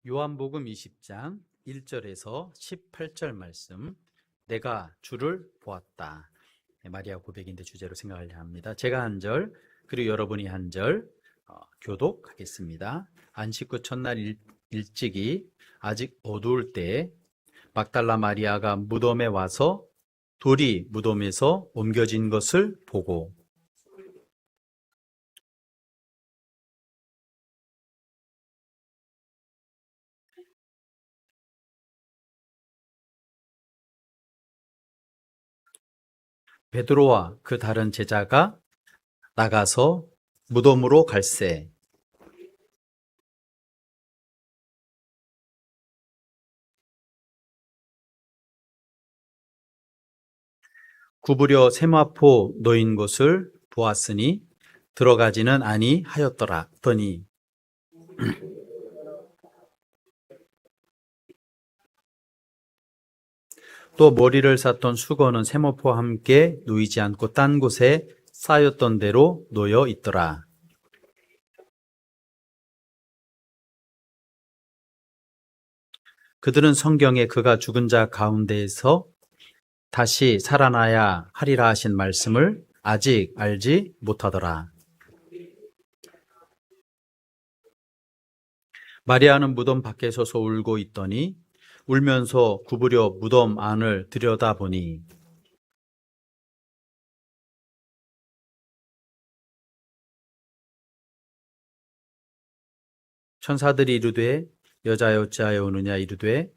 요한복음 20장 1절에서 18절 말씀, 내가 주를 보았다. 마리아 고백인데 주제로 생각하려 합니다. 제가 한 절, 그리고 여러분이 한 절 교독하겠습니다. 안식 후 첫날 일찍이 아직 어두울 때 막달라 마리아가 무덤에 와서 돌이 무덤에서 옮겨진 것을 보고 베드로와 그 다른 제자가 나가서 무덤으로 갈새 구부려 세마포 놓인 곳을 보았으니 들어가지는 아니하였더라 더니 또 머리를 쌌던 수건은 세마포와 함께 놓이지 않고 딴 곳에 쌓였던 대로 놓여 있더라. 그들은 성경에 그가 죽은 자 가운데에서 다시 살아나야 하리라 하신 말씀을 아직 알지 못하더라. 마리아는 무덤 밖에 서서 울고 있더니 울면서 구부려 무덤 안을 들여다보니 천사들이 이르되 여자여 어찌하여 우느냐 이르되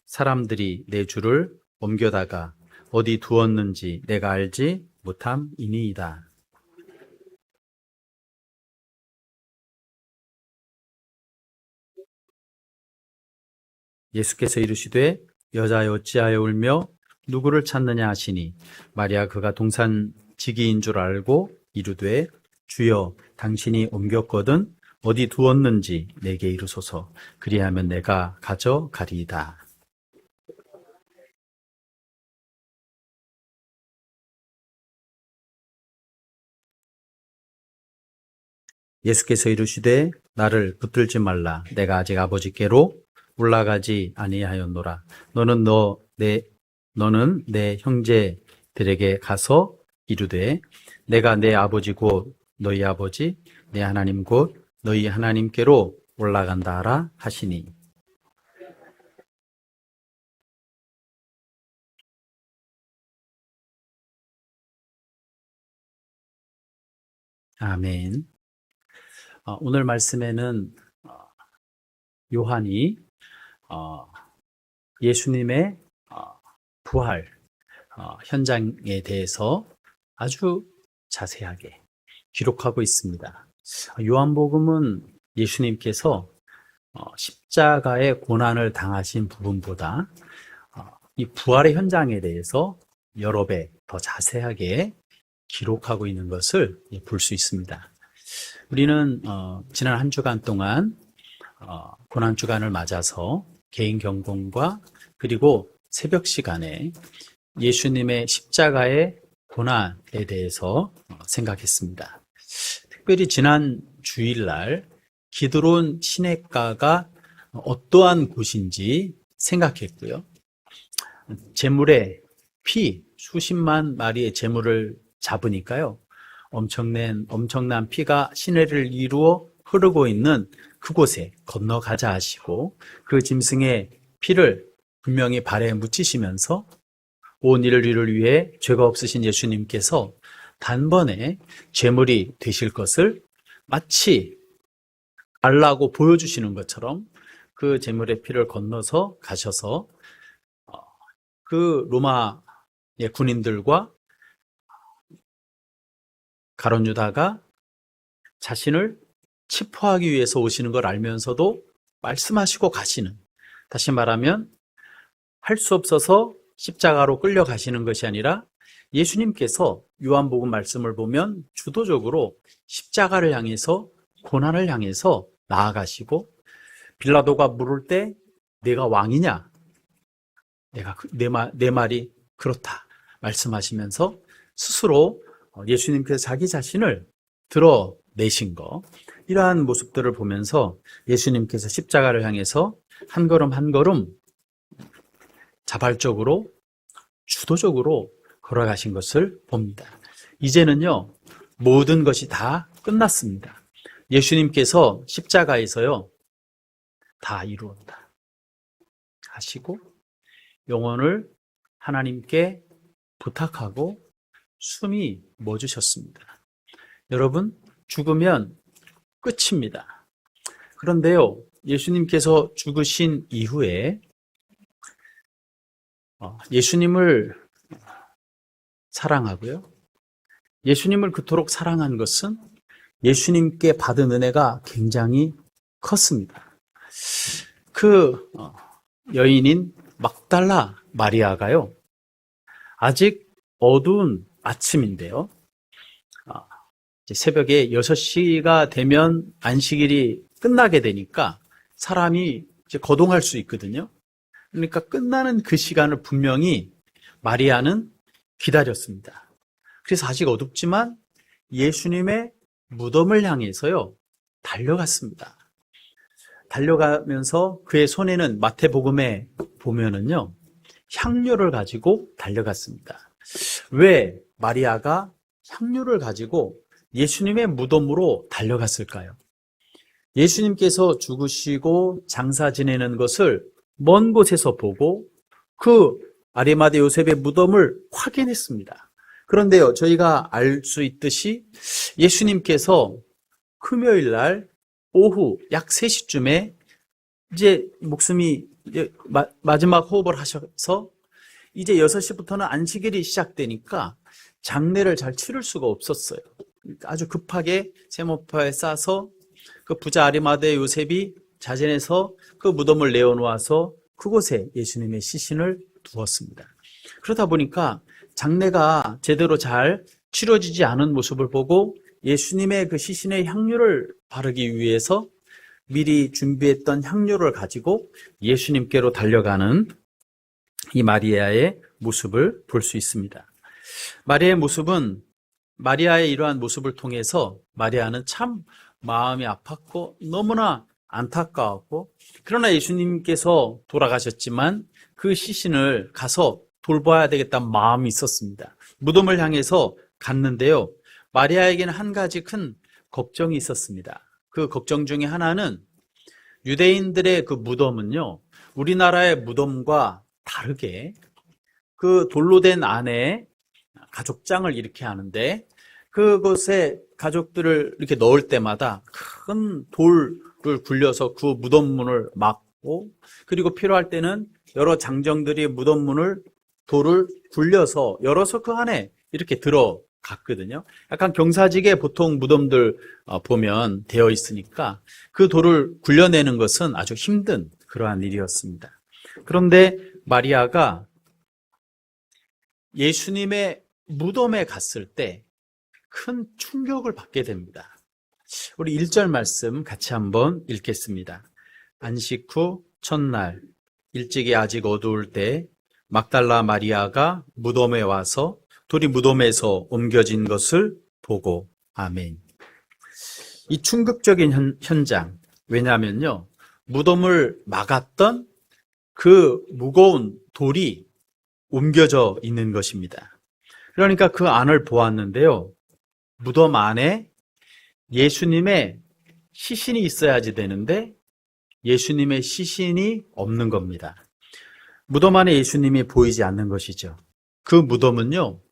사람들이 내 주를 옮겨다가 어디 두었는지 내가 알지 못함이니이다. 예수께서 이르시되 여자여 어찌하여 울며 누구를 찾느냐 하시니 마리아 그가 동산지기인 줄 알고 이르되 주여 당신이 옮겼거든 어디 두었는지 내게 이르소서 그리하면 내가 가져가리이다. 예수께서 이르시되 나를 붙들지 말라 내가 아직 아버지께로 올라가지 아니하였노라. 너는 내 형제들에게 가서 이르되 내가 내 아버지 곧 너희 아버지 내 하나님 곧 너희 하나님께로 올라간다 하라 하시니 아멘. 오늘 말씀에는 요한이 예수님의 부활 현장에 대해서 아주 자세하게 기록하고 있습니다. 요한복음은 예수님께서 십자가의 고난을 당하신 부분보다 이 부활의 현장에 대해서 여러 배 더 자세하게 기록하고 있는 것을 볼 수 있습니다. 우리는 지난 한 주간 동안 고난 주간을 맞아서 개인 경공과 그리고 새벽 시간에 예수님의 십자가의 고난에 대해서 생각했습니다. 특별히 지난 주일날 기드론 시냇가가 어떠한 곳인지 생각했고요. 제물의 피, 수십만 마리의 제물을 잡으니까요. 엄청난 피가 시내를 이루어 흐르고 있는 그곳에 건너가자 하시고 그 짐승의 피를 분명히 발에 묻히시면서 온 인류를 위해 죄가 없으신 예수님께서 단번에 제물이 되실 것을 마치 알라고 보여주시는 것처럼 그 제물의 피를 건너서 가셔서 그 로마의 군인들과 가룟 유다가 자신을 치포하기 위해서 오시는 걸 알면서도 말씀하시고 가시는, 다시 말하면 할 수 없어서 십자가로 끌려가시는 것이 아니라 예수님께서 요한복음 말씀을 보면 주도적으로 십자가를 향해서 고난을 향해서 나아가시고 빌라도가 물을 때 내가 왕이냐? 내 말이 그렇다 말씀하시면서 스스로 예수님께서 자기 자신을 드러내신 것, 이러한 모습들을 보면서 예수님께서 십자가를 향해서 한 걸음 한 걸음 자발적으로 주도적으로 걸어가신 것을 봅니다. 이제는요, 모든 것이 다 끝났습니다. 예수님께서 십자가에서요, 다 이루었다 하시고 영혼을 하나님께 부탁하고 숨이 멎으셨습니다. 여러분, 죽으면 끝입니다. 그런데요, 예수님께서 죽으신 이후에 예수님을 사랑하고요, 예수님을 그토록 사랑한 것은 예수님께 받은 은혜가 굉장히 컸습니다. 그 여인인 막달라 마리아가요, 아직 어두운 아침인데요, 이제 새벽에 6시가 되면 안식일이 끝나게 되니까 사람이 이제 거동할 수 있거든요. 그러니까 끝나는 그 시간을 분명히 마리아는 기다렸습니다. 그래서 아직 어둡지만 예수님의 무덤을 향해서요, 달려갔습니다. 달려가면서 그의 손에는 마태복음에 보면은요, 향료를 가지고 달려갔습니다. 왜 마리아가 향료를 가지고 예수님의 무덤으로 달려갔을까요? 예수님께서 죽으시고 장사 지내는 것을 먼 곳에서 보고 그 아리마대 요셉의 무덤을 확인했습니다. 그런데요, 저희가 알 수 있듯이 예수님께서 금요일 날 오후 약 3시쯤에 이제 목숨이 이제 마지막 호흡을 하셔서 이제 6시부터는 안식일이 시작되니까 장례를 잘 치를 수가 없었어요. 아주 급하게 세모파에 싸서 그 부자 아리마대 요셉이 자진해서 그 무덤을 내어놓아서 그곳에 예수님의 시신을 두었습니다. 그러다 보니까 장례가 제대로 잘 치러지지 않은 모습을 보고 예수님의 그 시신의 향료를 바르기 위해서 미리 준비했던 향료를 가지고 예수님께로 달려가는 이 마리아의 모습을 볼 수 있습니다. 마리아의 모습은, 마리아의 이러한 모습을 통해서 마리아는 참 마음이 아팠고 너무나 안타까웠고, 그러나 예수님께서 돌아가셨지만 그 시신을 가서 돌봐야 되겠다는 마음이 있었습니다. 무덤을 향해서 갔는데요, 마리아에게는 한 가지 큰 걱정이 있었습니다. 그 걱정 중에 하나는 유대인들의 그 무덤은요, 우리나라의 무덤과 다르게 그 돌로 된 안에 가족장을 이렇게 하는데, 그곳에 가족들을 이렇게 넣을 때마다 큰 돌을 굴려서 그 무덤문을 막고, 그리고 필요할 때는 여러 장정들이 무덤문을 돌을 굴려서 열어서 그 안에 이렇게 들어갔거든요. 약간 경사지게 보통 무덤들 보면 되어 있으니까 그 돌을 굴려내는 것은 아주 힘든 그러한 일이었습니다. 그런데 마리아가 예수님의 무덤에 갔을 때 큰 충격을 받게 됩니다. 우리 1절 말씀 같이 한번 읽겠습니다. 안식 후 첫날 일찍이 아직 어두울 때 막달라 마리아가 무덤에 와서 돌이 무덤에서 옮겨진 것을 보고. 아멘. 이 충격적인 현장, 왜냐하면요, 무덤을 막았던 그 무거운 돌이 옮겨져 있는 것입니다. 그러니까 그 안을 보았는데요, 무덤 안에 예수님의 시신이 있어야지 되는데 예수님의 시신이 없는 겁니다. 무덤 안에 예수님이 보이지 않는 것이죠. 그 무덤은요,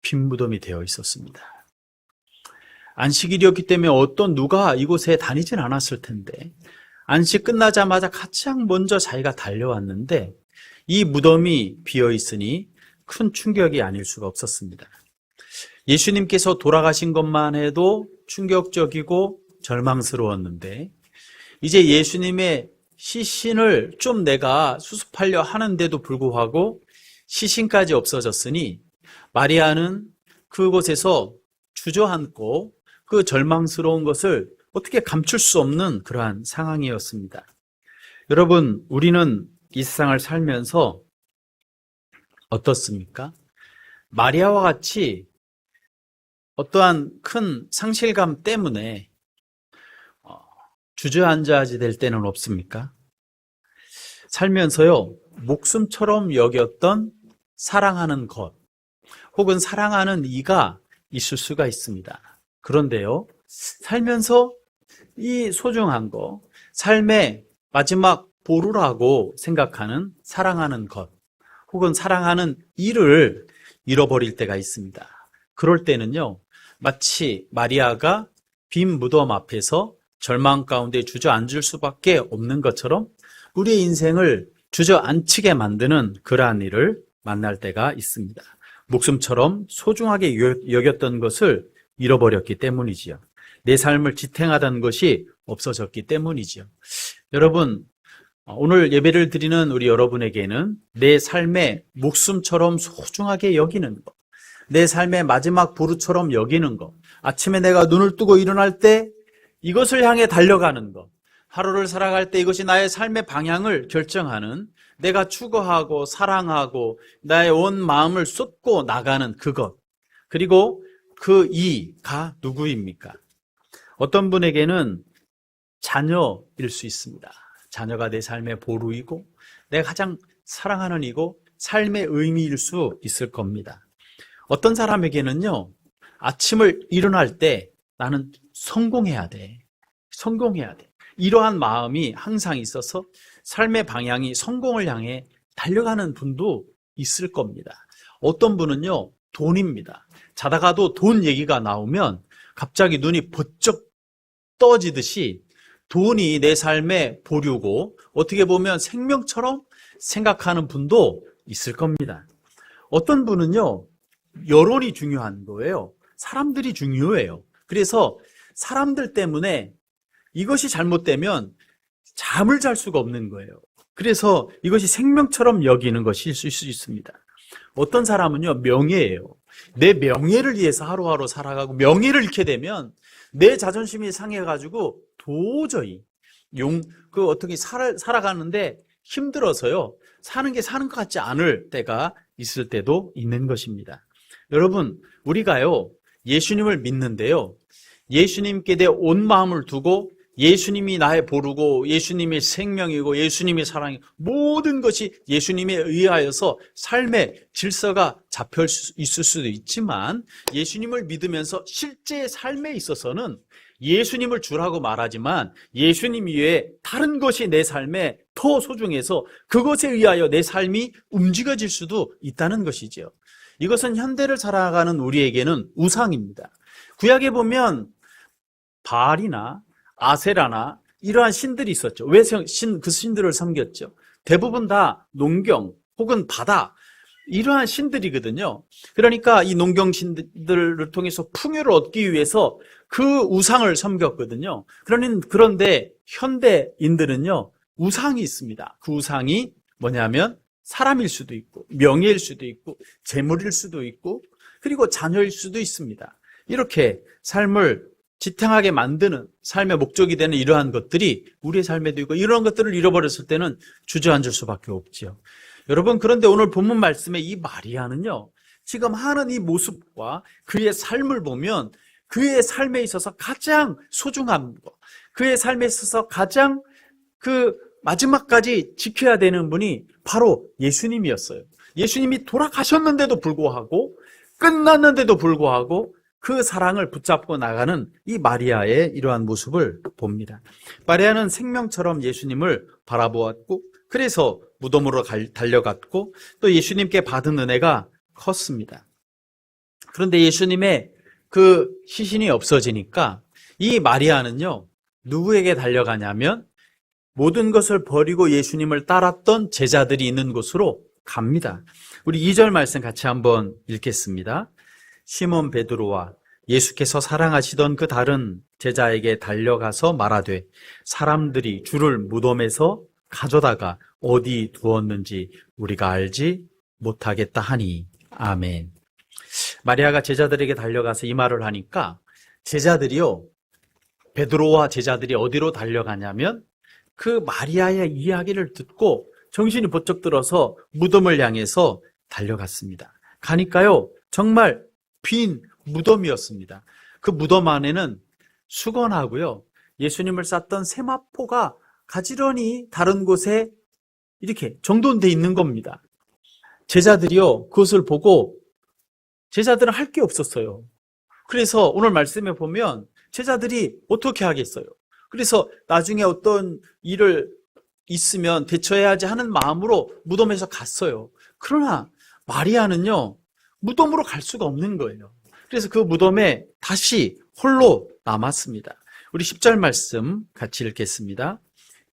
빈 무덤이 되어 있었습니다. 안식일이었기 때문에 누가 이곳에 다니진 않았을 텐데, 안식 끝나자마자 가장 먼저 자기가 달려왔는데 이 무덤이 비어 있으니 큰 충격이 아닐 수가 없었습니다. 예수님께서 돌아가신 것만 해도 충격적이고 절망스러웠는데, 이제 예수님의 시신을 좀 내가 수습하려 하는데도 불구하고 시신까지 없어졌으니 마리아는 그곳에서 주저앉고 그 절망스러운 것을 어떻게 감출 수 없는 그러한 상황이었습니다. 여러분, 우리는 이 세상을 살면서 어떻습니까? 마리아와 같이 어떠한 큰 상실감 때문에 주저앉아야지 될 때는 없습니까? 살면서요, 목숨처럼 여겼던 사랑하는 것, 혹은 사랑하는 이가 있을 수가 있습니다. 그런데요, 살면서 이 소중한 거, 삶의 마지막 보루라고 생각하는 사랑하는 것, 혹은 사랑하는 이를 잃어버릴 때가 있습니다. 그럴 때는요, 마치 마리아가 빈 무덤 앞에서 절망 가운데 주저앉을 수밖에 없는 것처럼 우리의 인생을 주저앉히게 만드는 그러한 일을 만날 때가 있습니다. 목숨처럼 소중하게 여겼던 것을 잃어버렸기 때문이지요. 내 삶을 지탱하던 것이 없어졌기 때문이지요. 여러분, 오늘 예배를 드리는 우리 여러분에게는 내 삶의 목숨처럼 소중하게 여기는 것, 내 삶의 마지막 보루처럼 여기는 것, 아침에 내가 눈을 뜨고 일어날 때 이것을 향해 달려가는 것, 하루를 살아갈 때 이것이 나의 삶의 방향을 결정하는, 내가 추구하고 사랑하고 나의 온 마음을 쏟고 나가는 그것, 그리고 그 이가 누구입니까? 어떤 분에게는 자녀일 수 있습니다. 자녀가 내 삶의 보루이고 내가 가장 사랑하는 이고 삶의 의미일 수 있을 겁니다. 어떤 사람에게는요, 아침을 일어날 때 나는 성공해야 돼. 성공해야 돼. 이러한 마음이 항상 있어서 삶의 방향이 성공을 향해 달려가는 분도 있을 겁니다. 어떤 분은요, 돈입니다. 자다가도 돈 얘기가 나오면 갑자기 눈이 번쩍 떠지듯이 돈이 내 삶의 보류고 어떻게 보면 생명처럼 생각하는 분도 있을 겁니다. 어떤 분은요, 여론이 중요한 거예요. 사람들이 중요해요. 그래서 사람들 때문에 이것이 잘못되면 잠을 잘 수가 없는 거예요. 그래서 이것이 생명처럼 여기는 것일 수 있습니다. 어떤 사람은요, 명예예요. 내 명예를 위해서 하루하루 살아가고 명예를 잃게 되면 내 자존심이 상해가지고 도저히 어떻게 살아가는데 힘들어서요, 사는 게 사는 것 같지 않을 때가 있을 때도 있는 것입니다. 여러분, 우리가요, 예수님을 믿는데요, 예수님께 내 온 마음을 두고 예수님이 나의 보루고 예수님이 생명이고 예수님이 사랑이고 모든 것이 예수님에 의하여서 삶의 질서가 잡혀 있을 수도 있지만, 예수님을 믿으면서 실제 삶에 있어서는 예수님을 주라고 말하지만 예수님 이외에 다른 것이 내 삶에 더 소중해서 그것에 의하여 내 삶이 움직여질 수도 있다는 것이죠. 이것은 현대를 살아가는 우리에게는 우상입니다. 구약에 보면 바알이나 아세라나 이러한 신들이 있었죠. 왜 그 신들을 섬겼죠? 대부분 다 농경 혹은 바다, 이러한 신들이거든요. 그러니까 이 농경 신들을 통해서 풍요를 얻기 위해서 그 우상을 섬겼거든요. 그런데 현대인들은요, 우상이 있습니다. 그 우상이 뭐냐면 사람일 수도 있고 명예일 수도 있고 재물일 수도 있고 그리고 자녀일 수도 있습니다. 이렇게 삶을 지탱하게 만드는 삶의 목적이 되는 이러한 것들이 우리의 삶에도 있고, 이러한 것들을 잃어버렸을 때는 주저앉을 수밖에 없지요. 여러분, 그런데 오늘 본문 말씀에 이 마리아는요, 지금 하는 이 모습과 그의 삶을 보면 그의 삶에 있어서 가장 소중한 것, 그의 삶에 있어서 가장 그 마지막까지 지켜야 되는 분이 바로 예수님이었어요. 예수님이 돌아가셨는데도 불구하고, 끝났는데도 불구하고 그 사랑을 붙잡고 나가는 이 마리아의 이러한 모습을 봅니다. 마리아는 생명처럼 예수님을 바라보았고, 그래서 무덤으로 달려갔고, 또 예수님께 받은 은혜가 컸습니다. 그런데 예수님의 그 시신이 없어지니까 이 마리아는요, 누구에게 달려가냐면 모든 것을 버리고 예수님을 따랐던 제자들이 있는 곳으로 갑니다. 우리 2절 말씀 같이 한번 읽겠습니다. 시몬 베드로와 예수께서 사랑하시던 그 다른 제자에게 달려가서 말하되 사람들이 주를 무덤에서 가져다가 어디 두었는지 우리가 알지 못하겠다 하니. 아멘. 마리아가 제자들에게 달려가서 이 말을 하니까 제자들이요, 베드로와 제자들이 어디로 달려가냐면 그 마리아의 이야기를 듣고 정신이 번쩍 들어서 무덤을 향해서 달려갔습니다. 가니까요, 정말 빈 무덤이었습니다. 그 무덤 안에는 수건하고요, 예수님을 쌌던 세마포가 가지런히 다른 곳에 이렇게 정돈돼 있는 겁니다. 제자들이요, 그것을 보고 제자들은 할 게 없었어요. 그래서 오늘 말씀에 보면 제자들이 어떻게 하겠어요? 그래서 나중에 어떤 일을 있으면 대처해야지 하는 마음으로 무덤에서 갔어요. 그러나 마리아는요, 무덤으로 갈 수가 없는 거예요. 그래서 그 무덤에 다시 홀로 남았습니다. 우리 10절 말씀 같이 읽겠습니다.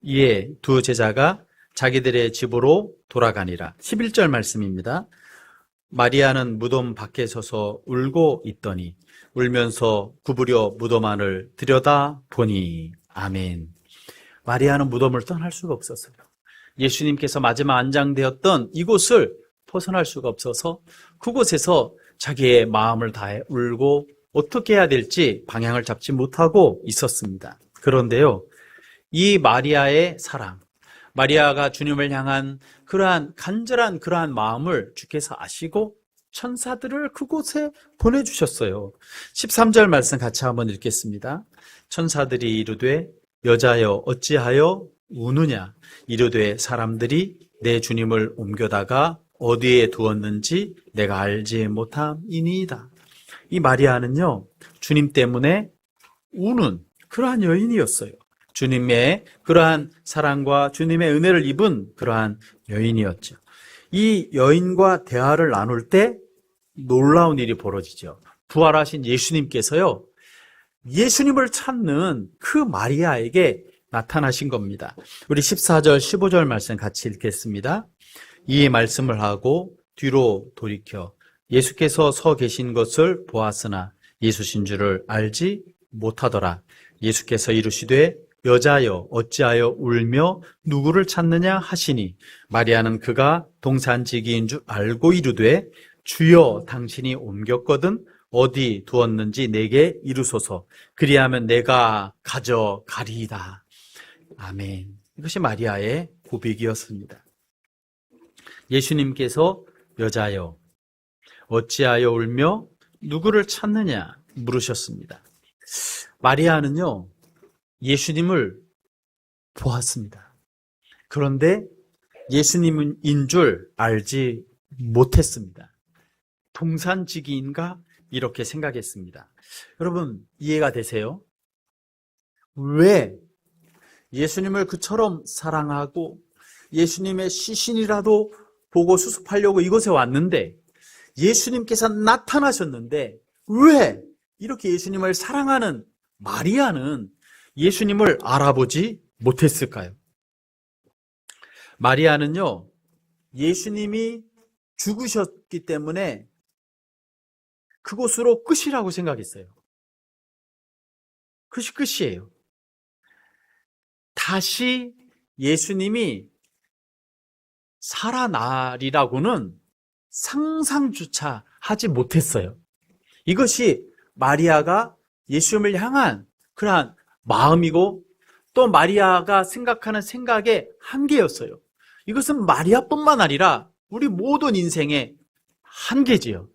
이에 두 제자가 자기들의 집으로 돌아가니라. 11절 말씀입니다. 마리아는 무덤 밖에 서서 울고 있더니 울면서 구부려 무덤 안을 들여다 보니. 아멘. 마리아는 무덤을 떠날 수가 없었어요. 예수님께서 마지막 안장되었던 이곳을 벗어날 수가 없어서 그곳에서 자기의 마음을 다해 울고 어떻게 해야 될지 방향을 잡지 못하고 있었습니다. 그런데요, 이 마리아의 사랑, 마리아가 주님을 향한 그러한 간절한 그러한 마음을 주께서 아시고 천사들을 그곳에 보내주셨어요. 13절 말씀 같이 한번 읽겠습니다. 천사들이 이르되 여자여 어찌하여 우느냐? 이르되 사람들이 내 주님을 옮겨다가 어디에 두었는지 내가 알지 못함이니이다. 이 마리아는요, 주님 때문에 우는 그러한 여인이었어요. 주님의 그러한 사랑과 주님의 은혜를 입은 그러한 여인이었죠. 이 여인과 대화를 나눌 때 놀라운 일이 벌어지죠. 부활하신 예수님께서요, 예수님을 찾는 그 마리아에게 나타나신 겁니다. 우리 14절, 15절 말씀 같이 읽겠습니다. 이 말씀을 하고 뒤로 돌이켜 예수께서 서 계신 것을 보았으나 예수신 줄을 알지 못하더라. 예수께서 이르시되 여자여 어찌하여 울며 누구를 찾느냐 하시니 마리아는 그가 동산지기인 줄 알고 이르되 주여 당신이 옮겼거든 어디 두었는지 내게 이르소서 그리하면 내가 가져가리이다. 아멘. 이것이 마리아의 고백이었습니다. 예수님께서 여자여 어찌하여 울며 누구를 찾느냐 물으셨습니다. 마리아는요, 예수님을 보았습니다. 그런데 예수님인 줄 알지 못했습니다. 동산지기인가? 이렇게 생각했습니다. 여러분, 이해가 되세요? 왜 예수님을 그처럼 사랑하고 예수님의 시신이라도 보고 수습하려고 이곳에 왔는데 예수님께서 나타나셨는데 왜 이렇게 예수님을 사랑하는 마리아는 예수님을 알아보지 못했을까요? 마리아는요, 예수님이 죽으셨기 때문에 그곳으로 끝이라고 생각했어요. 그것이 끝이에요. 다시 예수님이 살아나리라고는 상상조차 하지 못했어요. 이것이 마리아가 예수님을 향한 그러한 마음이고 또 마리아가 생각하는 생각의 한계였어요. 이것은 마리아뿐만 아니라 우리 모든 인생의 한계지요.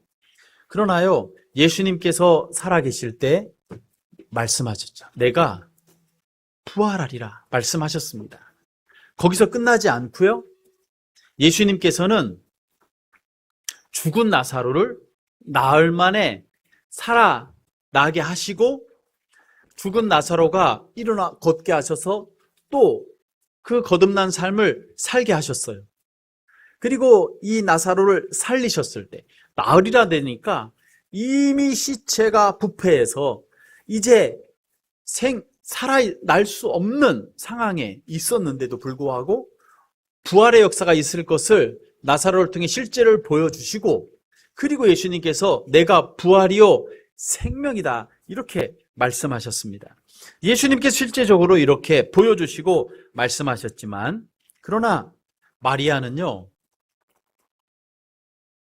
그러나요, 예수님께서 살아계실 때 말씀하셨죠. 내가 부활하리라 말씀하셨습니다. 거기서 끝나지 않고요, 예수님께서는 죽은 나사로를 나흘 만에 살아나게 하시고 죽은 나사로가 일어나 걷게 하셔서 또 그 거듭난 삶을 살게 하셨어요. 그리고 이 나사로를 살리셨을 때 나흘이라 되니까 이미 시체가 부패해서 이제 살아날 수 없는 상황에 있었는데도 불구하고 부활의 역사가 있을 것을 나사로를 통해 실제를 보여주시고 그리고 예수님께서 내가 부활이요 생명이다 이렇게 말씀하셨습니다. 예수님께서 실제적으로 이렇게 보여주시고 말씀하셨지만 그러나 마리아는요,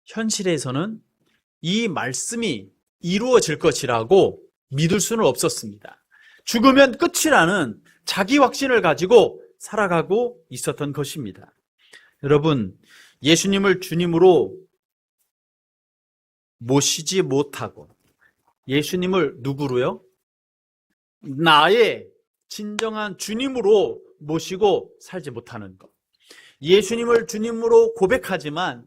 현실에서는 이 말씀이 이루어질 것이라고 믿을 수는 없었습니다. 죽으면 끝이라는 자기 확신을 가지고 살아가고 있었던 것입니다. 여러분, 예수님을 주님으로 모시지 못하고 예수님을 누구로요? 나의 진정한 주님으로 모시고 살지 못하는 것. 예수님을 주님으로 고백하지만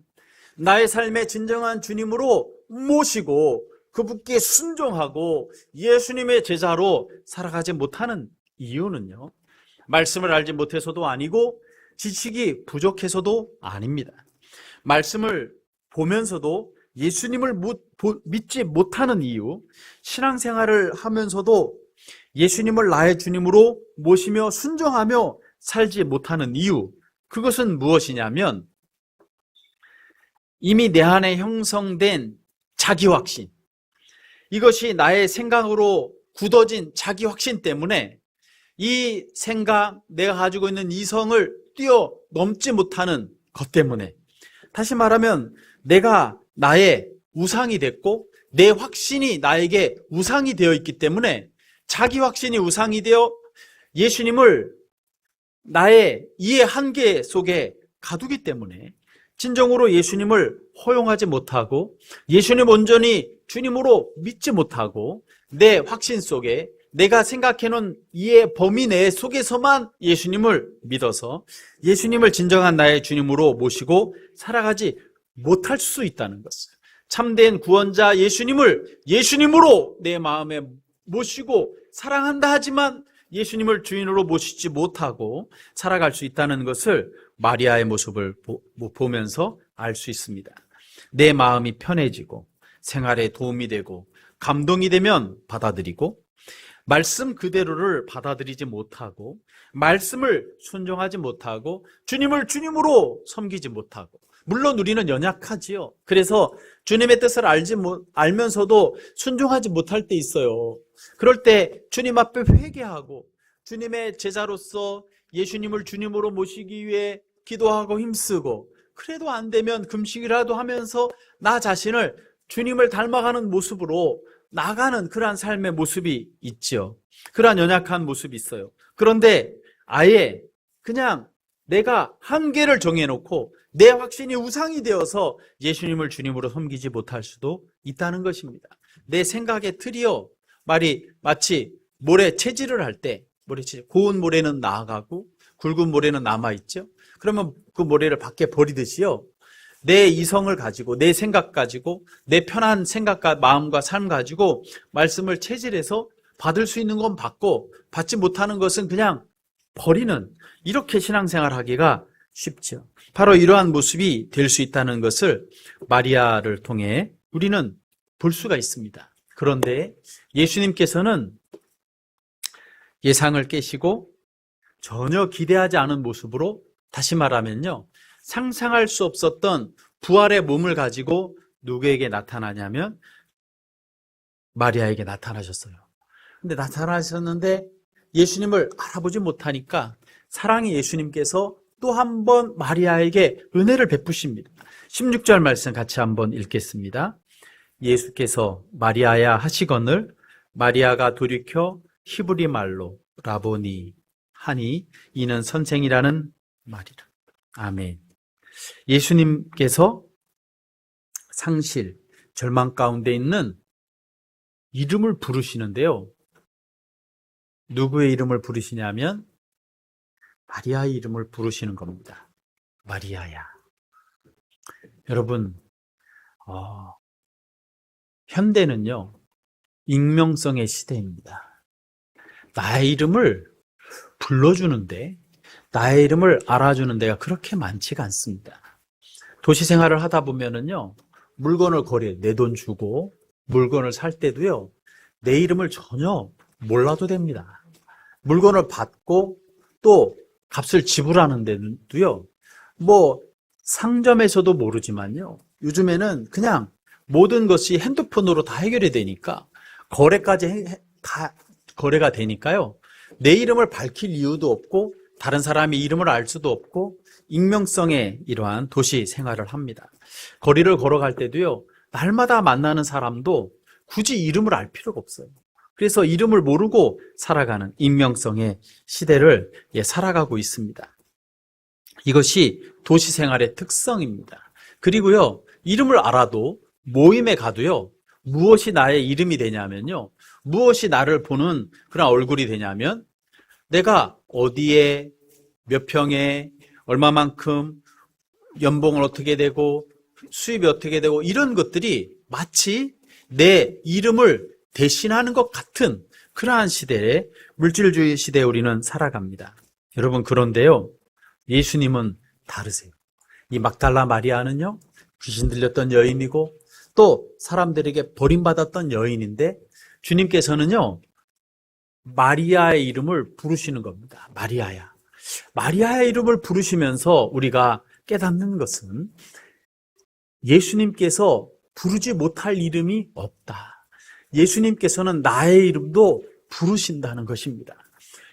나의 삶의 진정한 주님으로 모시고 그분께 순종하고 예수님의 제자로 살아가지 못하는 이유는요, 말씀을 알지 못해서도 아니고 지식이 부족해서도 아닙니다. 말씀을 보면서도 예수님을 믿지 못하는 이유, 신앙생활을 하면서도 예수님을 나의 주님으로 모시며 순종하며 살지 못하는 이유, 그것은 무엇이냐면 이미 내 안에 형성된 자기확신, 이것이 나의 생각으로 굳어진 자기확신 때문에 이 생각, 내가 가지고 있는 이성을 뛰어넘지 못하는 것 때문에, 다시 말하면 내가 나의 우상이 됐고 내 확신이 나에게 우상이 되어 있기 때문에 자기 확신이 우상이 되어 예수님을 나의 이해 한계 속에 가두기 때문에 진정으로 예수님을 허용하지 못하고 예수님 온전히 주님으로 믿지 못하고 내 확신 속에 내가 생각해놓은 이해 범위 내 속에서만 예수님을 믿어서 예수님을 진정한 나의 주님으로 모시고 살아가지 못할 수 있다는 것을, 참된 구원자 예수님을 예수님으로 내 마음에 모시고 사랑한다 하지만 예수님을 주인으로 모시지 못하고 살아갈 수 있다는 것을 마리아의 모습을 보면서 알 수 있습니다. 내 마음이 편해지고 생활에 도움이 되고 감동이 되면 받아들이고, 말씀 그대로를 받아들이지 못하고 말씀을 순종하지 못하고 주님을 주님으로 섬기지 못하고, 물론 우리는 연약하지요. 그래서 주님의 뜻을 알면서도 순종하지 못할 때 있어요. 그럴 때 주님 앞에 회개하고 주님의 제자로서 예수님을 주님으로 모시기 위해 기도하고 힘쓰고, 그래도 안 되면 금식이라도 하면서 나 자신을 주님을 닮아가는 모습으로 나가는 그러한 삶의 모습이 있죠. 그러한 연약한 모습이 있어요. 그런데 아예 그냥 내가 한계를 정해놓고 내 확신이 우상이 되어서 예수님을 주님으로 섬기지 못할 수도 있다는 것입니다. 내 생각의 틀이요, 마치 모래 채질을 할 때 고운 모래는 나아가고 굵은 모래는 남아있죠. 그러면 그 모래를 밖에 버리듯이요, 내 이성을 가지고 내 생각 가지고 내 편한 생각과 마음과 삶 가지고 말씀을 체질해서 받을 수 있는 건 받고 받지 못하는 것은 그냥 버리는, 이렇게 신앙생활 하기가 쉽죠. 바로 이러한 모습이 될 수 있다는 것을 마리아를 통해 우리는 볼 수가 있습니다. 그런데 예수님께서는 예상을 깨시고 전혀 기대하지 않은 모습으로, 다시 말하면요, 상상할 수 없었던 부활의 몸을 가지고 누구에게 나타나냐면 마리아에게 나타나셨어요. 근데 나타나셨는데 예수님을 알아보지 못하니까 사랑의 예수님께서 또 한 번 마리아에게 은혜를 베푸십니다. 16절 말씀 같이 한번 읽겠습니다. 예수께서 마리아야 하시거늘 마리아가 돌이켜 히브리 말로 라보니 하니 이는 선생이라는 말이라. 아멘. 예수님께서 상실, 절망 가운데 있는 이름을 부르시는데요, 누구의 이름을 부르시냐면 마리아의 이름을 부르시는 겁니다. 마리아야. 여러분, 현대는요, 익명성의 시대입니다. 나의 이름을 불러주는데, 나의 이름을 알아주는 데가 그렇게 많지가 않습니다. 도시 생활을 하다 보면은요, 물건을 내 돈 주고 물건을 살 때도요, 내 이름을 전혀 몰라도 됩니다. 물건을 받고 또 값을 지불하는 데도요, 상점에서도 모르지만요, 요즘에는 그냥 모든 것이 핸드폰으로 다 해결이 되니까 거래까지 다 거래가 되니까요, 내 이름을 밝힐 이유도 없고 다른 사람의 이름을 알 수도 없고 익명성의 이러한 도시 생활을 합니다. 거리를 걸어갈 때도요, 날마다 만나는 사람도 굳이 이름을 알 필요가 없어요. 그래서 이름을 모르고 살아가는 익명성의 시대를 살아가고 있습니다. 이것이 도시 생활의 특성입니다. 그리고요, 이름을 알아도 모임에 가도요, 무엇이 나의 이름이 되냐면요, 무엇이 나를 보는 그런 얼굴이 되냐면 내가 어디에, 몇 평에, 얼마만큼, 연봉을 어떻게 되고, 수입이 어떻게 되고, 이런 것들이 마치 내 이름을 대신하는 것 같은 그러한 시대에, 물질주의 시대에 우리는 살아갑니다. 여러분, 그런데요, 예수님은 다르세요. 이 막달라 마리아는요, 귀신 들렸던 여인이고 또 사람들에게 버림받았던 여인인데, 주님께서는요, 마리아의 이름을 부르시는 겁니다. 마리아야. 마리아의 이름을 부르시면서 우리가 깨닫는 것은 예수님께서 부르지 못할 이름이 없다. 예수님께서는 나의 이름도 부르신다는 것입니다.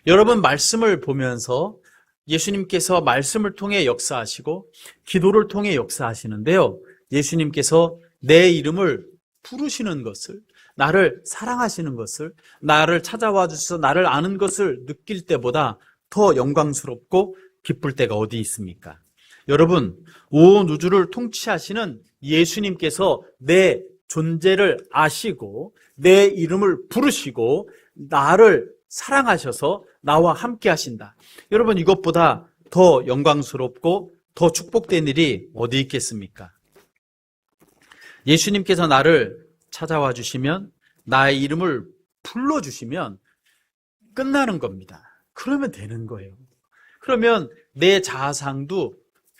여러분, 말씀을 보면서 예수님께서 말씀을 통해 역사하시고 기도를 통해 역사하시는데요, 예수님께서 내 이름을 부르시는 것을, 나를 사랑하시는 것을, 나를 찾아와 주셔서 나를 아는 것을 느낄 때보다 더 영광스럽고 기쁠 때가 어디 있습니까? 여러분, 온 우주를 통치하시는 예수님께서 내 존재를 아시고 내 이름을 부르시고 나를 사랑하셔서 나와 함께 하신다. 여러분, 이것보다 더 영광스럽고 더 축복된 일이 어디 있겠습니까? 예수님께서 나를 찾아와 주시면, 나의 이름을 불러주시면 끝나는 겁니다. 그러면 되는 거예요. 그러면 내 자아상도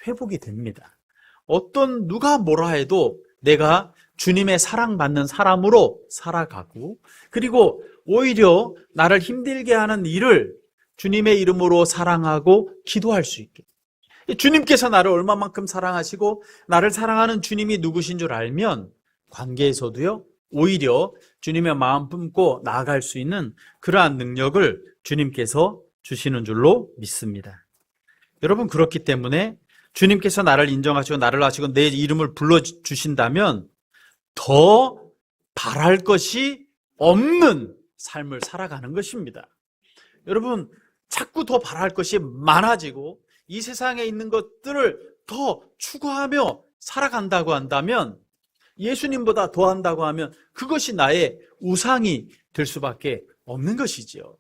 회복이 됩니다. 어떤 누가 뭐라 해도 내가 주님의 사랑받는 사람으로 살아가고, 그리고 오히려 나를 힘들게 하는 일을 주님의 이름으로 사랑하고 기도할 수 있게. 주님께서 나를 얼마만큼 사랑하시고 나를 사랑하는 주님이 누구신 줄 알면 관계에서도요, 오히려 주님의 마음 품고 나아갈 수 있는 그러한 능력을 주님께서 주시는 줄로 믿습니다. 여러분, 그렇기 때문에 주님께서 나를 인정하시고 나를 아시고 내 이름을 불러주신다면 더 바랄 것이 없는 삶을 살아가는 것입니다. 여러분, 자꾸 더 바랄 것이 많아지고 이 세상에 있는 것들을 더 추구하며 살아간다고 한다면, 예수님보다 더 한다고 하면 그것이 나의 우상이 될 수밖에 없는 것이지요.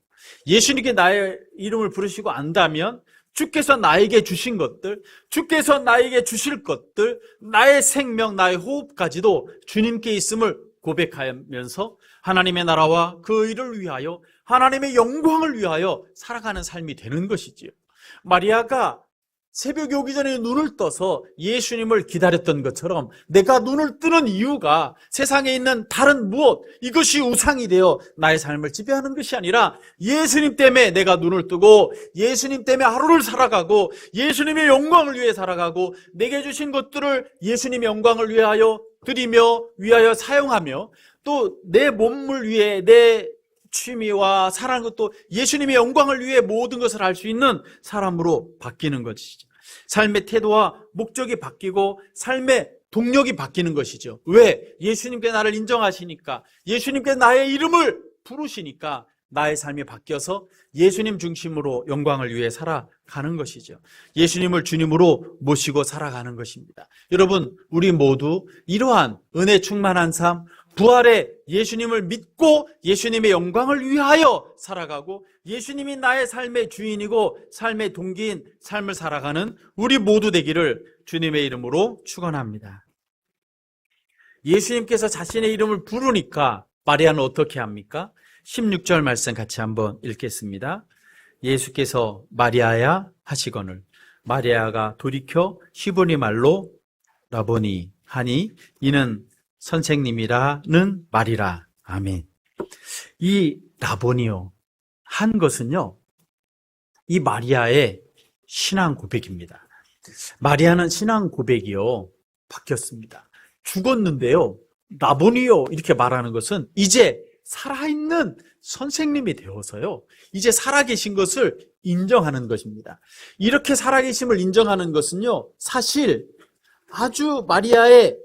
예수님께 나의 이름을 부르시고 안다면 주께서 나에게 주신 것들, 주께서 나에게 주실 것들, 나의 생명, 나의 호흡까지도 주님께 있음을 고백하면서 하나님의 나라와 그 일을 위하여, 하나님의 영광을 위하여 살아가는 삶이 되는 것이지요. 마리아가 새벽이 오기 전에 눈을 떠서 예수님을 기다렸던 것처럼 내가 눈을 뜨는 이유가 세상에 있는 다른 무엇, 이것이 우상이 되어 나의 삶을 지배하는 것이 아니라 예수님 때문에 내가 눈을 뜨고 예수님 때문에 하루를 살아가고 예수님의 영광을 위해 살아가고 내게 주신 것들을 예수님의 영광을 위하여 드리며 위하여 사용하며 또 내 몸을 위해 내 취미와 사랑하는 것도 예수님의 영광을 위해 모든 것을 할 수 있는 사람으로 바뀌는 것이죠. 삶의 태도와 목적이 바뀌고 삶의 동력이 바뀌는 것이죠. 왜? 예수님께 나를 인정하시니까, 예수님께 나의 이름을 부르시니까 나의 삶이 바뀌어서 예수님 중심으로 영광을 위해 살아가는 것이죠. 예수님을 주님으로 모시고 살아가는 것입니다. 여러분, 우리 모두 이러한 은혜 충만한 삶, 부활의 예수님을 믿고 예수님의 영광을 위하여 살아가고 예수님이 나의 삶의 주인이고 삶의 동기인 삶을 살아가는 우리 모두 되기를 주님의 이름으로 축원합니다. 예수님께서 자신의 이름을 부르니까 마리아는 어떻게 합니까? 16절 말씀 같이 한번 읽겠습니다. 예수께서 마리아야 하시거늘 마리아가 돌이켜 히브리 말로 라보니 하니 이는 선생님이라는 말이라. 아멘. 이 라보니요 한 것은요, 이 마리아의 신앙 고백입니다. 마리아는 신앙 고백이요 바뀌었습니다. 죽었는데요, 라보니요 이렇게 말하는 것은 이제 살아있는 선생님이 되어서요, 이제 살아계신 것을 인정하는 것입니다. 이렇게 살아계심을 인정하는 것은요, 사실 아주 마리아의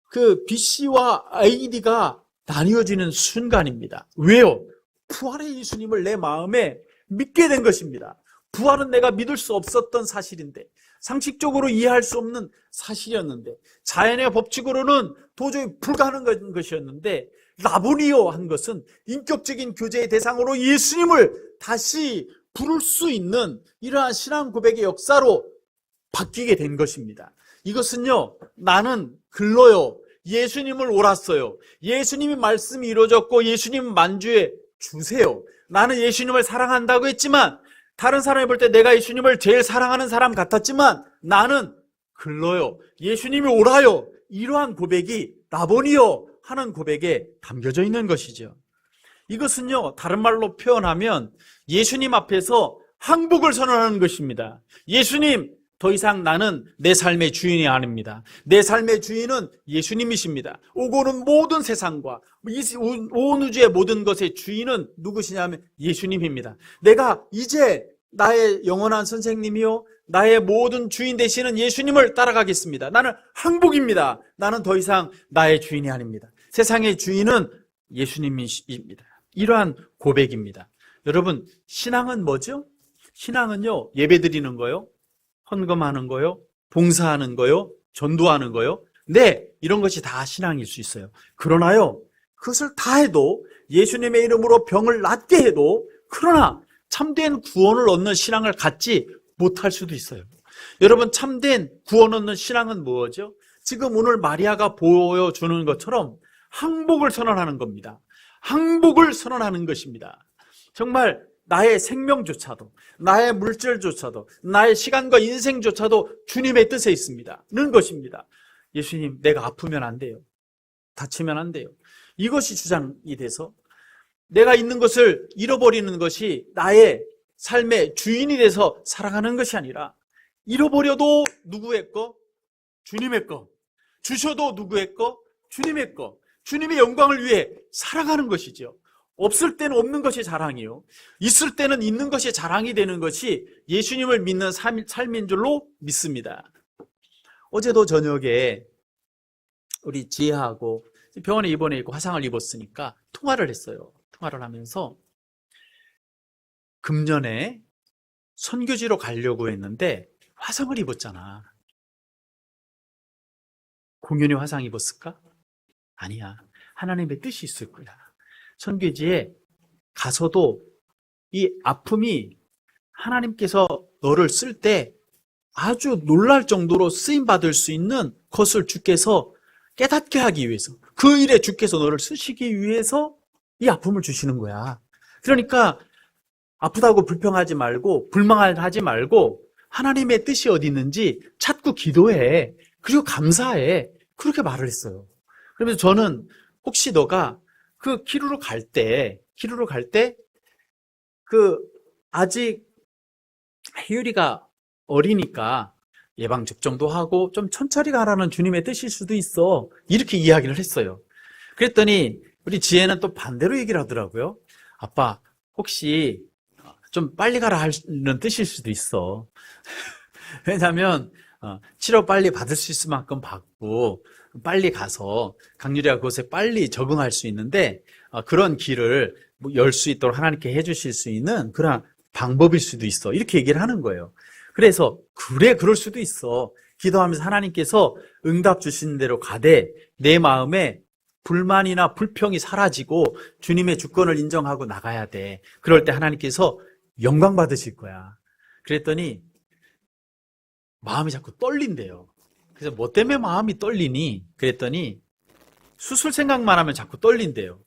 그 BC와 AD가 나뉘어지는 순간입니다. 왜요? 부활의 예수님을 내 마음에 믿게 된 것입니다. 부활은 내가 믿을 수 없었던 사실인데, 상식적으로 이해할 수 없는 사실이었는데, 자연의 법칙으로는 도저히 불가능한 것이었는데, 라보니오 한 것은 인격적인 교제의 대상으로 예수님을 다시 부를 수 있는 이러한 신앙 고백의 역사로 바뀌게 된 것입니다. 이것은요, 나는 글러요, 예수님을 옳았어요. 예수님이 말씀이 이루어졌고 예수님 만주에 주세요. 나는 예수님을 사랑한다고 했지만 다른 사람이 볼 때 내가 예수님을 제일 사랑하는 사람 같았지만 나는 글러요, 예수님이 옳아요. 이러한 고백이 나보니요 하는 고백에 담겨져 있는 것이죠. 이것은요, 다른 말로 표현하면 예수님 앞에서 항복을 선언하는 것입니다. 예수님, 더 이상 나는 내 삶의 주인이 아닙니다. 내 삶의 주인은 예수님이십니다. 오고는 모든 세상과 온 우주의 모든 것의 주인은 누구시냐면 예수님입니다. 내가 이제 나의 영원한 선생님이요, 나의 모든 주인 되시는 예수님을 따라가겠습니다. 나는 항복입니다. 나는 더 이상 나의 주인이 아닙니다. 세상의 주인은 예수님이십니다. 이러한 고백입니다. 여러분, 신앙은 뭐죠? 신앙은요, 예배드리는 거요, 헌금하는 거요, 봉사하는 거요, 전도하는 거요. 네, 이런 것이 다 신앙일 수 있어요. 그러나요, 그것을 다 해도, 예수님의 이름으로 병을 낫게 해도, 그러나 참된 구원을 얻는 신앙을 갖지 못할 수도 있어요. 여러분, 참된 구원 얻는 신앙은 뭐죠? 지금 오늘 마리아가 보여주는 것처럼 항복을 선언하는 겁니다. 항복을 선언하는 것입니다. 정말 나의 생명조차도, 나의 물질조차도, 나의 시간과 인생조차도 주님의 뜻에 있습니다. 는 것입니다. 예수님, 내가 아프면 안 돼요. 다치면 안 돼요. 이것이 주장이 돼서 내가 있는 것을 잃어버리는 것이 나의 삶의 주인이 돼서 살아가는 것이 아니라, 잃어버려도 누구의 거? 주님의 거. 주셔도 누구의 거? 주님의 거. 주님의 영광을 위해 살아가는 것이죠. 없을 때는 없는 것이 자랑이요, 있을 때는 있는 것이 자랑이 되는 것이 예수님을 믿는 삶인 줄로 믿습니다. 어제도 저녁에 우리 지혜하고 병원에 입원해 있고 화상을 입었으니까 통화를 했어요. 통화를 하면서 금년에 선교지로 가려고 했는데 화상을 입었잖아. 공연히 화상 입었을까? 아니야. 하나님의 뜻이 있을 거야. 선교지에 가서도 이 아픔이 하나님께서 너를 쓸 때 아주 놀랄 정도로 쓰임받을 수 있는 것을 주께서 깨닫게 하기 위해서, 그 일에 주께서 너를 쓰시기 위해서 이 아픔을 주시는 거야. 그러니까 아프다고 불평하지 말고 불만하지 말고 하나님의 뜻이 어디 있는지 찾고 기도해. 그리고 감사해. 그렇게 말을 했어요. 그러면서 저는 혹시 너가 그 키루로 갈 때, 아직 희율이가 어리니까 예방접종도 하고 좀 천천히 가라는 주님의 뜻일 수도 있어. 이렇게 이야기를 했어요. 그랬더니 우리 지혜는 또 반대로 얘기를 하더라고요. 아빠, 혹시 좀 빨리 가라 하는 뜻일 수도 있어. 왜냐하면 치료 빨리 받을 수 있을 만큼 받고 빨리 가서 강유리가 그것에 빨리 적응할 수 있는데 그런 길을 열 수 있도록 하나님께 해주실 수 있는 그런 방법일 수도 있어. 이렇게 얘기를 하는 거예요. 그래서 그래, 그럴 수도 있어. 기도하면서 하나님께서 응답 주신 대로 가되 내 마음에 불만이나 불평이 사라지고 주님의 주권을 인정하고 나가야 돼. 그럴 때 하나님께서 영광 받으실 거야. 그랬더니 마음이 자꾸 떨린대요. 그래서 뭐 때문에 마음이 떨리니? 그랬더니 수술 생각만 하면 자꾸 떨린대요.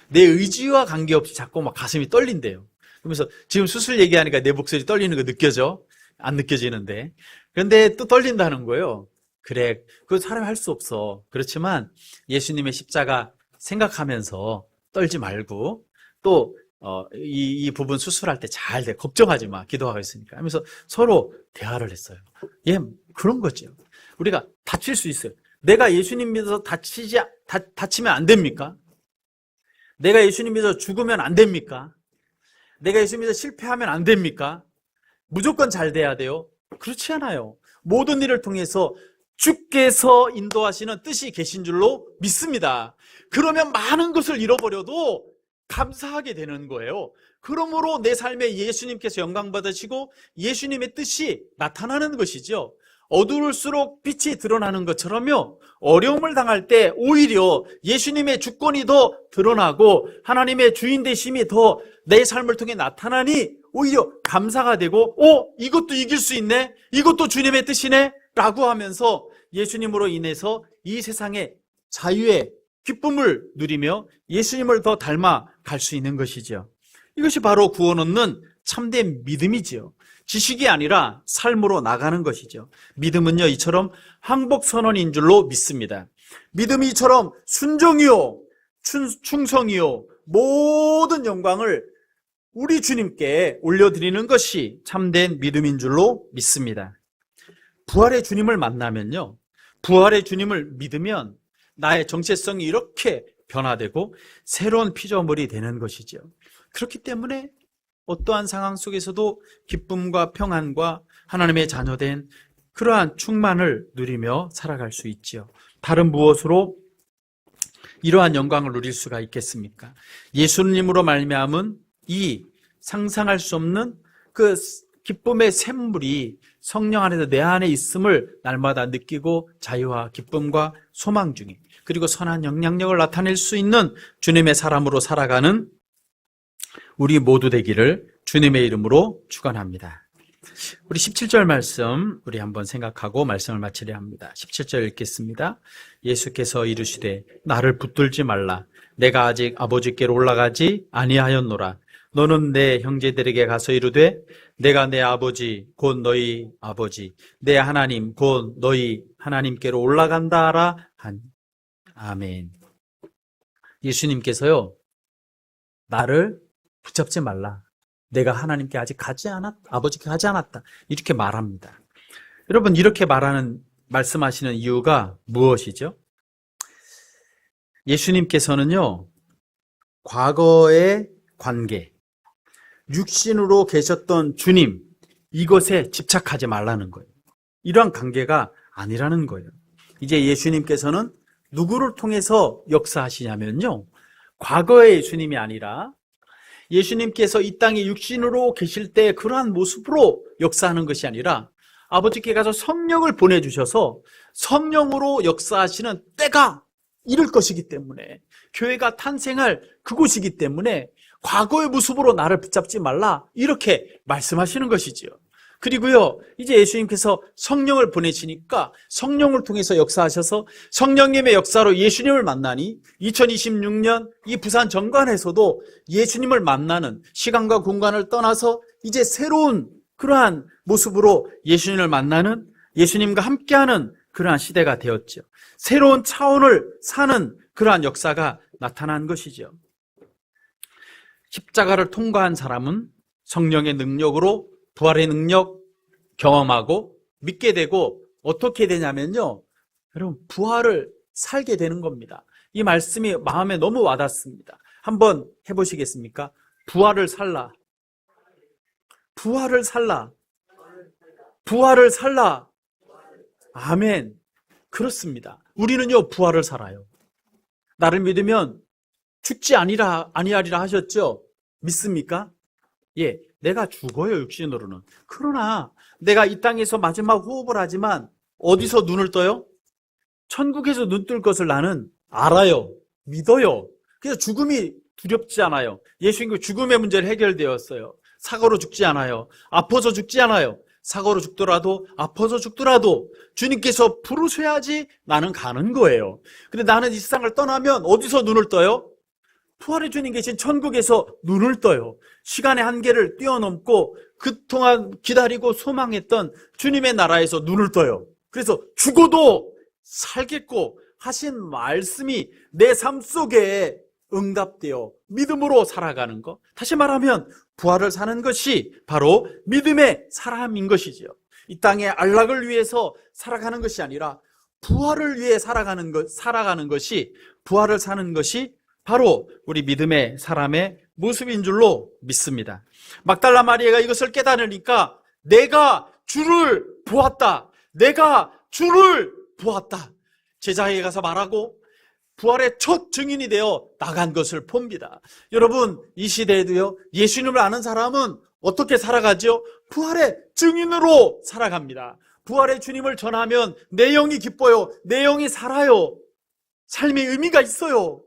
내 의지와 관계없이 자꾸 막 가슴이 떨린대요. 그러면서 지금 수술 얘기하니까 내 목소리 떨리는 거 느껴져? 안 느껴지는데. 그런데 또 떨린다는 거예요. 그래, 그거 사람이 할 수 없어. 그렇지만 예수님의 십자가 생각하면서 떨지 말고 또 이 부분 수술할 때 잘 돼. 걱정하지 마. 기도하고 있으니까. 하면서 서로 대화를 했어요. 예, 그런 거죠. 우리가 다칠 수 있어요. 내가 예수님 믿어서 다치면 안 됩니까? 내가 예수님 믿어서 죽으면 안 됩니까? 내가 예수님 믿어서 실패하면 안 됩니까? 무조건 잘 돼야 돼요? 그렇지 않아요. 모든 일을 통해서 주께서 인도하시는 뜻이 계신 줄로 믿습니다. 그러면 많은 것을 잃어버려도 감사하게 되는 거예요. 그러므로 내 삶에 예수님께서 영광 받으시고 예수님의 뜻이 나타나는 것이죠. 어두울수록 빛이 드러나는 것처럼요, 어려움을 당할 때 오히려 예수님의 주권이 더 드러나고 하나님의 주인 되심이 더 내 삶을 통해 나타나니 오히려 감사가 되고 이것도 이길 수 있네, 이것도 주님의 뜻이네 라고 하면서 예수님으로 인해서 이 세상의 자유의 기쁨을 누리며 예수님을 더 닮아갈 수 있는 것이죠. 이것이 바로 구원 얻는 참된 믿음이지요. 지식이 아니라 삶으로 나가는 것이죠. 믿음은요, 이처럼 항복선언인 줄로 믿습니다. 믿음이 이처럼 순종이요, 충성이요, 모든 영광을 우리 주님께 올려드리는 것이 참된 믿음인 줄로 믿습니다. 부활의 주님을 만나면요, 부활의 주님을 믿으면 나의 정체성이 이렇게 변화되고 새로운 피조물이 되는 것이죠. 그렇기 때문에 어떠한 상황 속에서도 기쁨과 평안과 하나님의 자녀된 그러한 충만을 누리며 살아갈 수 있지요. 다른 무엇으로 이러한 영광을 누릴 수가 있겠습니까? 예수님으로 말미암은 이 상상할 수 없는 그 기쁨의 샘물이 성령 안에서 내 안에 있음을 날마다 느끼고 자유와 기쁨과 소망 중에, 그리고 선한 영향력을 나타낼 수 있는 주님의 사람으로 살아가는 우리 모두 되기를 주님의 이름으로 축원합니다. 우리 17절 말씀 우리 한번 생각하고 말씀을 마치려 합니다. 17절 읽겠습니다. 예수께서 이르시되 나를 붙들지 말라. 내가 아직 아버지께로 올라가지 아니하였노라. 너는 내 형제들에게 가서 이르되 내가 내 아버지 곧 너희 아버지 내 하나님 곧 너희 하나님께로 올라간다 하라 하니. 아멘. 예수님께서요, 나를 붙잡지 말라. 내가 하나님께 아직 가지 않았다. 아버지께 가지 않았다. 이렇게 말합니다. 여러분, 이렇게 말씀하시는 이유가 무엇이죠? 예수님께서는요, 과거의 관계, 육신으로 계셨던 주님, 이것에 집착하지 말라는 거예요. 이러한 관계가 아니라는 거예요. 이제 예수님께서는 누구를 통해서 역사하시냐면요, 과거의 예수님이 아니라 예수님께서 이 땅에 육신으로 계실 때 그러한 모습으로 역사하는 것이 아니라 아버지께 가서 성령을 보내주셔서 성령으로 역사하시는 때가 이를 것이기 때문에, 교회가 탄생할 그곳이기 때문에 과거의 모습으로 나를 붙잡지 말라, 이렇게 말씀하시는 것이지요. 그리고요, 이제 예수님께서 성령을 보내시니까 성령을 통해서 역사하셔서 성령님의 역사로 예수님을 만나니 2026년 이 부산 정관에서도 예수님을 만나는, 시간과 공간을 떠나서 이제 새로운 그러한 모습으로 예수님을 만나는, 예수님과 함께하는 그러한 시대가 되었죠. 새로운 차원을 사는 그러한 역사가 나타난 것이죠. 십자가를 통과한 사람은 성령의 능력으로 부활의 능력 경험하고 믿게 되고, 어떻게 되냐면요, 여러분, 부활을 살게 되는 겁니다. 이 말씀이 마음에 너무 와닿습니다. 한번 해보시겠습니까? 부활을 살라. 부활을 살라. 부활을 살라. 아멘. 그렇습니다. 우리는요, 부활을 살아요. 나를 믿으면 죽지 아니하리라 하셨죠? 믿습니까? 예, 내가 죽어요, 육신으로는. 그러나 내가 이 땅에서 마지막 호흡을 하지만 어디서 눈을 떠요? 천국에서 눈 뜰 것을 나는 알아요. 믿어요. 그래서 죽음이 두렵지 않아요. 예수님과 죽음의 문제를 해결되었어요. 사고로 죽지 않아요. 아파서 죽지 않아요. 사고로 죽더라도 아파서 죽더라도 주님께서 부르셔야지 나는 가는 거예요. 근데 나는 이 세상을 떠나면 어디서 눈을 떠요? 부활의 주님 계신 천국에서 눈을 떠요. 시간의 한계를 뛰어넘고 그동안 기다리고 소망했던 주님의 나라에서 눈을 떠요. 그래서 죽어도 살겠고 하신 말씀이 내 삶 속에 응답되어 믿음으로 살아가는 것, 다시 말하면 부활을 사는 것이 바로 믿음의 사람인 것이죠. 이 땅의 안락을 위해서 살아가는 것이 아니라 부활을 위해 살아가는 것이, 부활을 사는 것이 바로 우리 믿음의 사람의 모습인 줄로 믿습니다. 막달라 마리아가 이것을 깨달으니까 내가 주를 보았다. 내가 주를 보았다. 제자에게 가서 말하고 부활의 첫 증인이 되어 나간 것을 봅니다. 여러분, 이 시대에도요, 예수님을 아는 사람은 어떻게 살아가죠? 부활의 증인으로 살아갑니다. 부활의 주님을 전하면 내 영이 기뻐요. 내 영이 살아요. 삶의 의미가 있어요.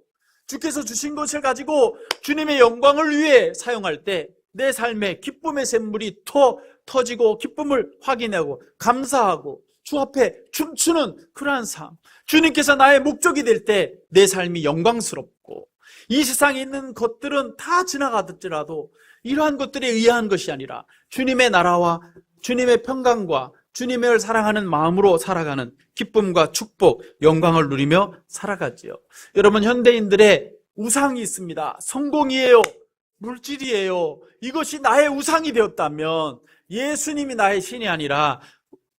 주께서 주신 것을 가지고 주님의 영광을 위해 사용할 때 내 삶에 기쁨의 샘물이 터지고 기쁨을 확인하고 감사하고 주 앞에 춤추는 그러한 삶. 주님께서 나의 목적이 될 때 내 삶이 영광스럽고, 이 세상에 있는 것들은 다 지나가더라도 이러한 것들에 의한 것이 아니라 주님의 나라와 주님의 평강과 주님을 사랑하는 마음으로 살아가는 기쁨과 축복, 영광을 누리며 살아가지요. 여러분, 현대인들의 우상이 있습니다. 성공이에요, 물질이에요. 이것이 나의 우상이 되었다면 예수님이 나의 신이 아니라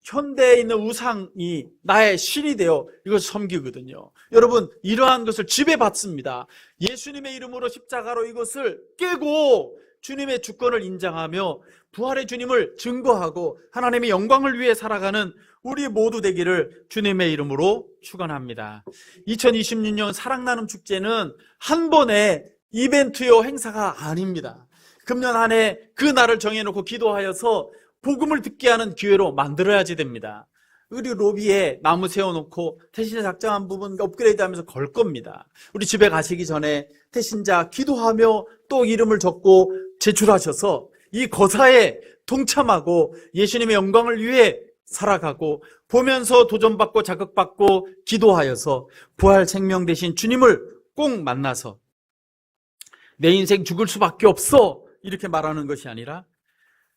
현대에 있는 우상이 나의 신이 되어 이것을 섬기거든요. 여러분, 이러한 것을 지배받습니다. 예수님의 이름으로 십자가로 이것을 깨고 주님의 주권을 인정하며 부활의 주님을 증거하고 하나님의 영광을 위해 살아가는 우리 모두 되기를 주님의 이름으로 축원합니다. 2026년 사랑나눔 축제는 한 번의 이벤트요 행사가 아닙니다. 금년 한 해 그 날을 정해놓고 기도하여서 복음을 듣게 하는 기회로 만들어야지 됩니다. 우리 로비에 나무 세워놓고 태신자 작정한 부분 업그레이드하면서 걸 겁니다. 우리 집에 가시기 전에 태신자 기도하며 또 이름을 적고 제출하셔서 이 거사에 동참하고 예수님의 영광을 위해 살아가고, 보면서 도전받고 자극받고 기도하여서 부활 생명 되신 주님을 꼭 만나서 내 인생 죽을 수밖에 없어 이렇게 말하는 것이 아니라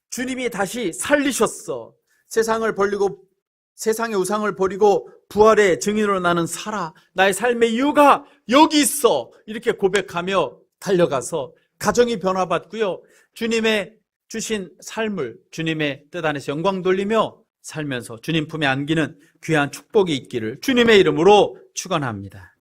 주님이 다시 살리셨어, 세상의 우상을 버리고 부활의 증인으로 나는 살아, 나의 삶의 이유가 여기 있어 이렇게 고백하며 달려가서 가정이 변화받고요, 주님의 주신 삶을 주님의 뜻 안에서 영광 돌리며 살면서 주님 품에 안기는 귀한 축복이 있기를 주님의 이름으로 축원합니다.